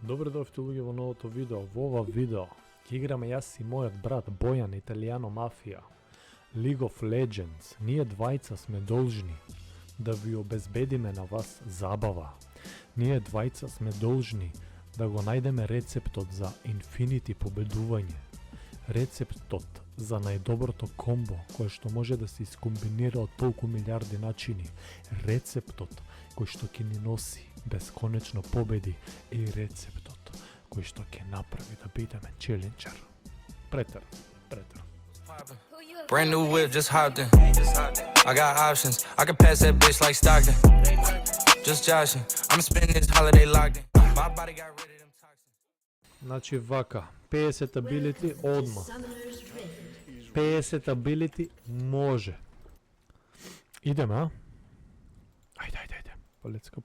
Добре дојавте луѓе во новото видео. Во ова видео ќе играме јас и мојот брат Бојан, Италијано Мафија. League of Legends. Ние двајца сме должни да ви обезбедиме на вас забава. Ние двајца сме должни да го најдеме рецептот за Infinity победување. Рецептот за најдоброто комбо кое што може да се искомбинира од толку милиарди начини. Рецептот кој што ќе ни носи бесконечно победи и рецептот кој што ќе направи да бидеме челенџер. Претер. Brand new whip, just hopped in. I got options. I can pass that bitch like Stockton. Just joshing. I'm spending this holiday locked in. My body got rid of them toxins. Значи вака, 50 ability одма. 50 ability може. Идеме, а? Ајде. Полецка.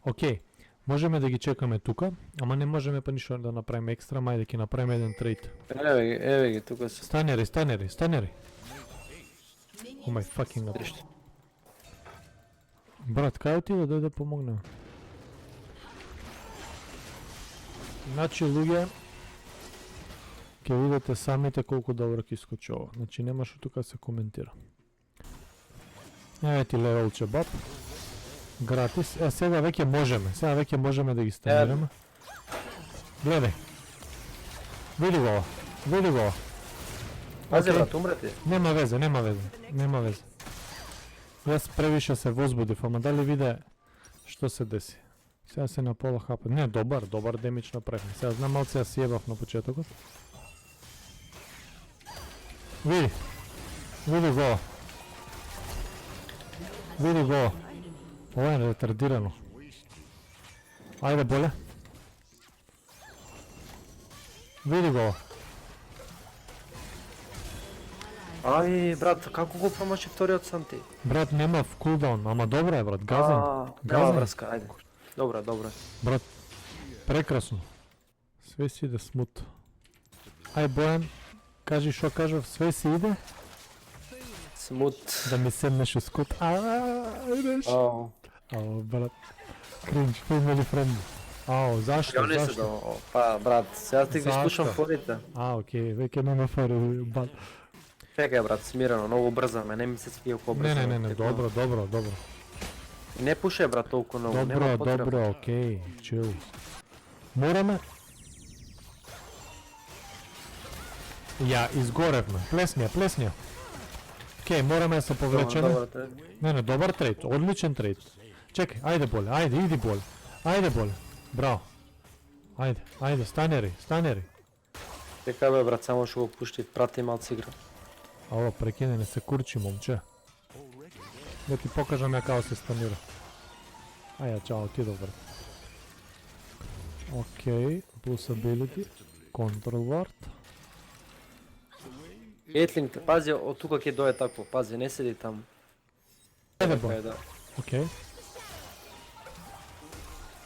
Океј, можеме да ги чекаме тука, ама не можеме па ништо да направиме екстра, мајде ќе направиме еден трейд. Еве ги, тука се. Станери. Oh my fucking god. Брат, кај отиде, дојде да помогнем. Значи, луѓе, ќе видите самите колку добро ќе искочи ова. Значи, нема што тука се коментира. Еве ти левел чебап. Гратис. Сега веќе можеме да ги станираме. Гледај. Види го. Пази брат, умрете. Нема везе. Јас превише се возбудив, ама дали виде што се деси. Сега се на пола хапа. Не, добар демидж направи. Сега знам малце ја сјебав на почетокот. Види го. Ова е ретардирано. Ајде, боле. Види го. Ај, брат, како го промаши вториот санти? Брат, нема в кулдаун, ама добра е, брат, газен. Нема врска, ајде. Добра. Брат, прекрасно. Све си иде смут. Ај, Бојан, кажи шо кажав, све си иде? Смут. Да ми седнеш у скут. Идеш. Ау, брат. Кринч, family friendly. Ау, зашто? Ја не се да, па, брат, сега ти ги слушам форите. Океј, веќе нема фори, бат. Чекај, брат, смирено, многу брзаме, не ми се спие ко брзаме. Не, добро. Не пуше, брат, толку многу, нема потреба. Добро, океј, чил. Мораме... Ја, изгоревме. Плеснија. Океј, мораме да се повлечеме. Не, добар трейд, одличен трейд. Чекај, иди боле. Браво. Ајде, станери. Чекај бе, брат, само што го пушти, прати малци игра. Ало, прекине, не се курчи, момче. Да ти покажам ја како се станира. Аја, чао, ти добар. Океј, plus ability, control ward. Етлинг, пази, од тука ќе дое такво, пази, не седи таму. Еве бо. Океј.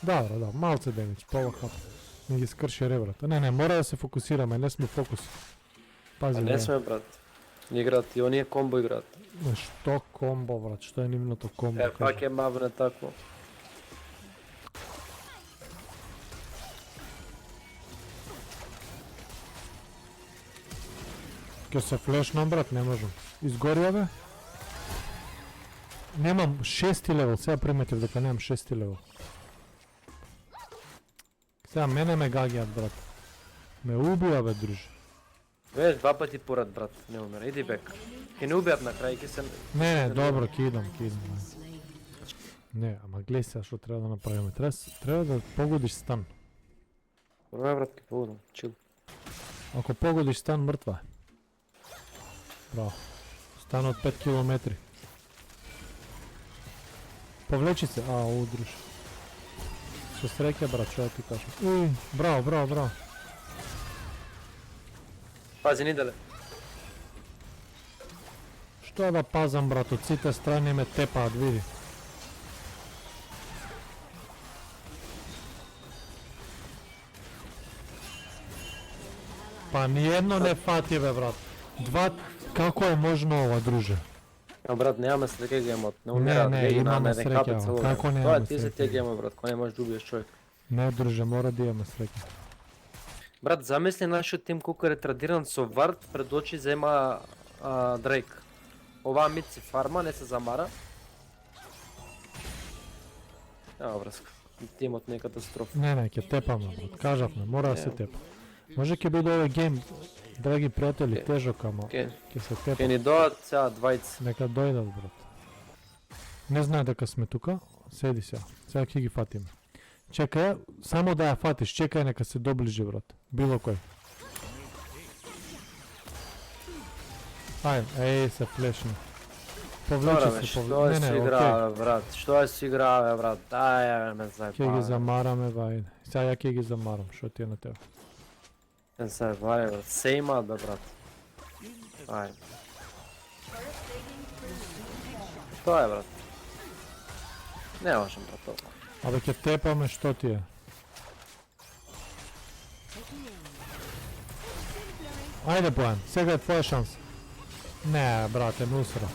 Да, малце демидж, пола хап. Не ги скрши ребрата. Не, мора да се фокусираме, не сме фокус. Пази. Не сме, брат. Не играат, и оние комбо играат. Што комбо, брат, што е нивното комбо? Пак е мавне такво. Ке се флешнам, брат, не можам. Изгорија бе? Немам 6 левел, сега приметив дека немам 6 левел. Сега мене ме гагијат, брат. Ме убија, бе, друже. Веш, 2 пати порад, брат, не умера, иди бек. Ке не убијат на крај, ке се... Не, добро, ке идам. Не, ама глеј сега што треба да направиме. Треба да погодиш стан. Добре, брат, ке погодам, чил. Ако погодиш стан, мртва е. Браво. Стан од 5 километри. Повлечи се, удруш. Со среќа, брат, што да ти кажам. Браво. Пази, ни дале. Што да пазам, брат, од сите страни ме тепаат, види. Па ниедно не фати, бе, брат. Како е можно ова, друже? Брат, немаме среќа геймот, не умираат, не, леги на имаме еден капец среќа, цело како време. немаме Тоа ти се среќа? тие геймот, брат, кој не можеш да убиеш човек. Не, друже, мора да имаме среќа. Брат, замисли нашиот тим колку е ретрадиран со вард, пред очи зема Дрейк. Оваа мид си фарма, не се замара. Нема врска. Тимот не е катастрофа. Не, ќе тепаме, брат. Кажавме, мора да се тепа. Може ќе биде овој гейм, драги пријатели, тежок, ама ќе се тепа. Ке ни дојдат сега двајци. Нека дојдат, брат. Не знае дека сме тука. Седи сега. Сега ќе ги фатиме. Чекај, само да ја фатиш, чекај нека се доближи, брат. Било кој. Ај, се флешни. Повлече се, Што е си играве, брат? Што е си играве, брат? Ај, ме зајбаве. Ќе ги замараме, бајде. Сега ја ќе ги замарам, што ти е на тебе? Не се зајбаве, брат. Се имаат, бе, брат. Ај. Што е, брат? Не можам, брат, толку. Абе, ќе тепаме, што ти е? Ајде, Бојан, сега е твоја шанс. Не, брате, нусра.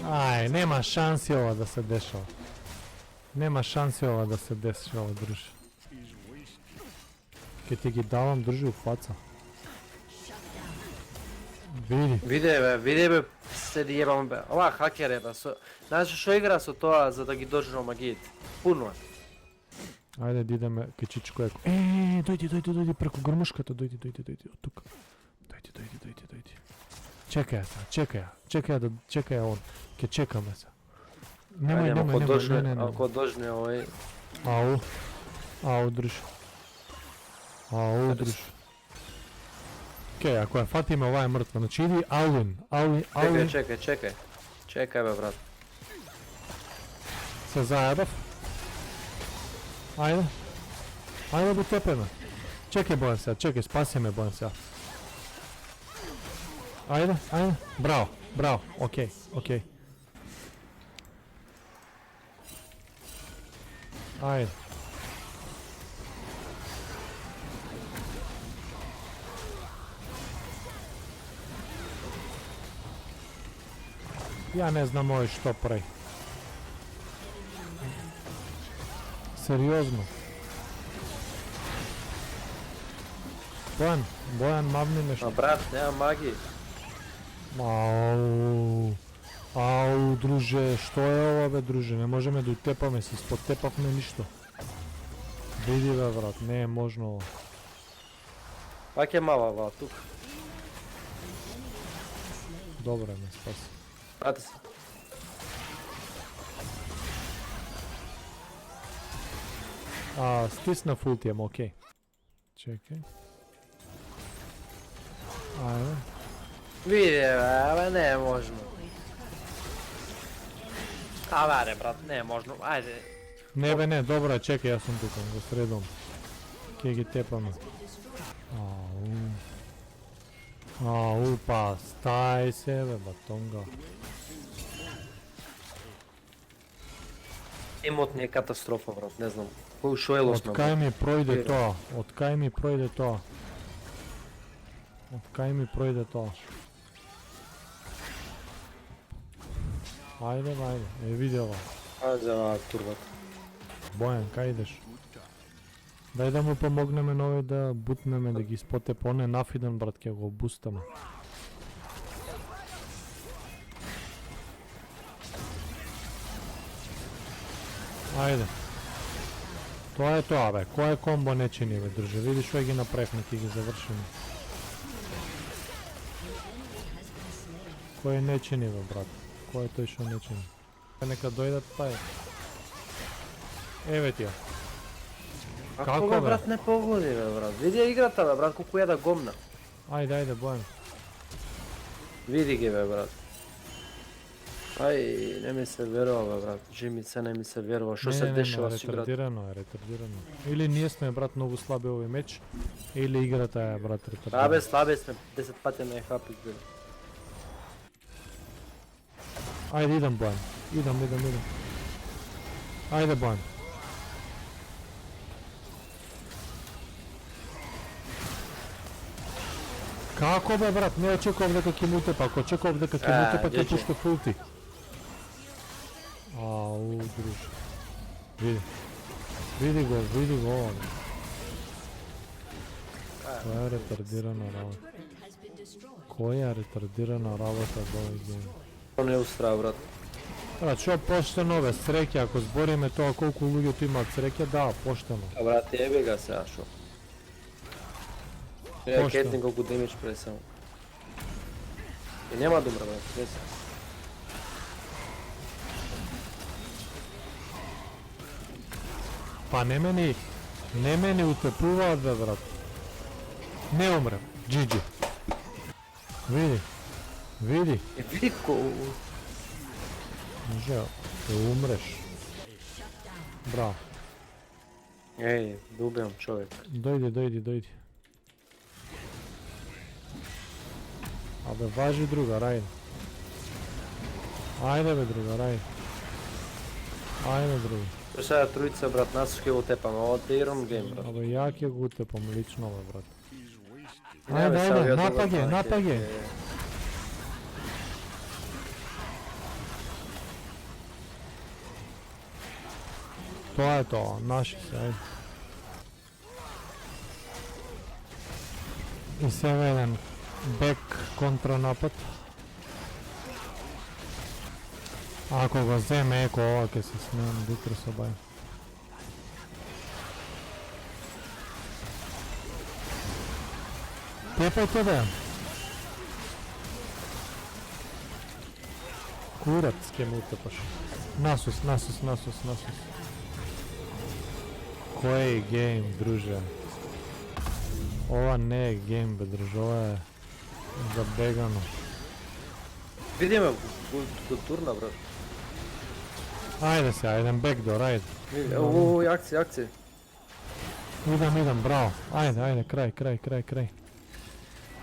Ај, нема шанси ова да се дешава. Нема шанси ова да се дешава, друже. Ке ти ги давам, друже, у фаца. Види. Виде бе, седи јебам бе. Ова хакер е бе. Знаеш што игра со тоа за да ги дожру магиите? Пуно е. Ајде да идеме кај Чичко Еко. Дојди преку грмушката, дојди од тука. Дојди. Чекај сега, чекај он. Ке чекаме се. Немај. Ако дожне овој. Ау, друж. Ке, ако ја фатиме, ова е мртва. Значи иди Алвин. Чекај бе, брат. Се заебав. Ајде го тепеме. Чекај Бојан сега, спаси ме Бојан сега. Ајде. Браво, окей. Ајде. Ја не знам овој што прави. Сериозно. Бојан, мавни нешто. Брат, нема маги. Ау, друже, што е ова бе, друже? Не можеме да утепаме, се спотепавме ништо. Види бе, брат, не е можно ова. Пак е мала ова, тук. Добре, ме спаси. Прати се. Стисна фултијам, окей. Чекај. Ајде. Види бе, не е можно. Аваре, брат, не е можно, ајде. Не бе, не, добро, чекај, јас сум тука, го средом. Ке ги тепаме. Ау, па, стај се бе, батонга. Имот не е катастрофа, брат, не знам. Кој шоело сме. Од кај ми пројде тоа? Ајде, види ова. Ајде, ова турбата. Бојан, кај идеш? Дај да му помогнеме на овој да бутнеме, да ги спотепа. Он е нафиден, брат, ќе го бустаме. Ајде. Тоа е тоа, бе. Кој комбо не чини, бе, друже? Види што ги направивме, ќе ги завршиме. Кој не чини, бе, брат? Кој е тој што не чини? Нека дојдат тај. Еве ти ја. Како бе, брат, не погоди, бе, брат? Види играта, бе, брат, колку јада гомна. Ајде, Бојан. Види ги, бе, брат. Ај, не ми се верува, бе, брат. Жимица не ми се верува. Што се дешава со играта? Ретардирано. Или ние сме, брат, многу слаби овој меч, или играта е, брат, ретардирана. Абе, слаби сме. 10 пати на ехапи, бе. Ајде, идам, Бојан. Идам. Ајде, Бојан. Како бе, брат? Не очекував дека ќе му утепа. Ако очекував дека ќе му утепа, ќе пуште фулти. druže. Vidi. Vidi go ovo. Koja je retardirana rabota? Koja je retardirana rabota od ovih game? To ne ustrava, brate. Brat, što pošteno ove sreke, ako zborime to koliko ljudi tu ima od sreke, da, pošteno. A brate, jebe ga se, a šo? Ja Pošto? Caitlyn колку демидж прави само. И нема добра, брат, не се. Pa ne meni utepуваat bе, brat. Ne umrem, GG. Vidi, Е, види ко... može, te umreš. Bravo, Еј, да убијам човек. dojdi. A be, važi druga, rajde. Ajde be druga, rajde. Ajde druga. Сега тројца, брат, нас ќе го тепаме, ова е Iron Game, брат. Абе, ја ќе го утепам лично, бе, брат. Не, бе, сега ја Ajde, другата napage. ќе- Тоа е тоа, наши се, ајде. И сега еден бек контранапад. Ако го земе еко ова ќе се смеам дутре со бај. Тепајте бе. Курац ќе му утепаш. Насус. Кој гейм, друже? Ова не е гейм, бе, друже, ова е забегано. Видиме го турна, брат. Ајде се, еден бекдор, ајде. Ој, акција. Идам, браво. Ајде, крај.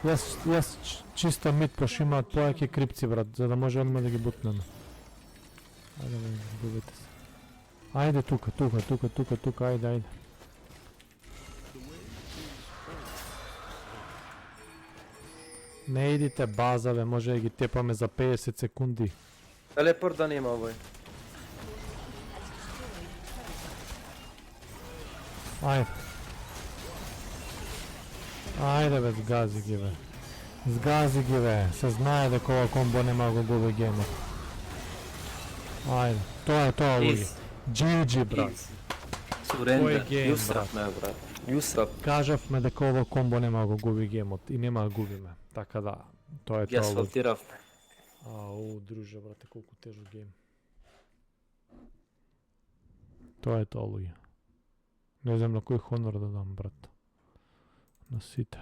Јас чисто мид, пошто имаат појаки крипци, брат, за да може одма да ги бутнеме. Ајде, бе, губите се. Ајде тука, ајде. Не идите база, бе, може да ги тепаме за 50 секунди. Телепорт да нема овој. Ајде бе, згази ги бе, се знае дека ова комбо нема го губи геймот. Ајде, тоа е луѓе. GG, брат. Сурендер, гейм, Јусрав ме, брат. Јусрав. Кажавме дека ова комбо нема го губи геймот и нема да губиме. Така да, тоа е Ја тоа луѓе. асфалтиравме. Ау, друже, брате, колку тежок гейм. Тоа е тоа луѓе. Не знам на кој хонор да дам, брат. На сите.